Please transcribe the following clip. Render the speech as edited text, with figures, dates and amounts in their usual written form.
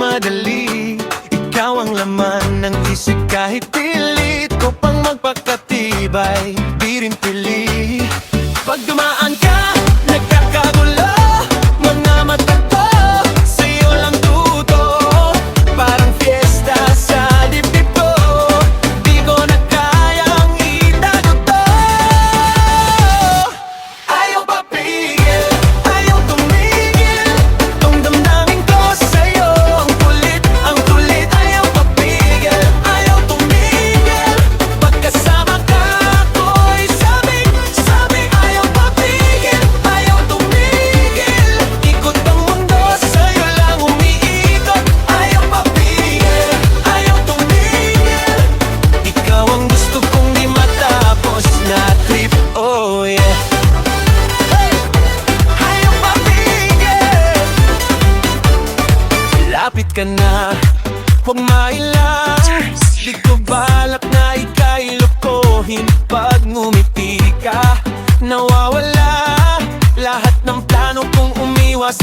nagmamadali. Ikaw ang laman ng isip kahit pilit ko pang magpakatibay, di rin pili. Pag dumaan ka, nagkakagulo, mga mata ko sa'yo lang tuto. Parang fiesta sa dibdib ko, di ko na kayang itago to. Ayaw papigil, ayaw tumigil, tong damdamin ko sa'yo ang kulit, ang kulit. Ayaw papigil, ayaw tumigil, pagkasama ka ako'y sabik, sabik. Ayaw papigil, ayaw tumigil, ikot ang mundo sa'yo lang umiikot. Ayaw papigil, ayaw tumigil, ikaw ang gusto kong di matapos na trip, oh yeah. Ayaw papigil, lapit ka na, huwag mailang. Di ko balak na ika'y lokohin. Pag ngumiti ka, nawawala lahat ng plano kong umiwas.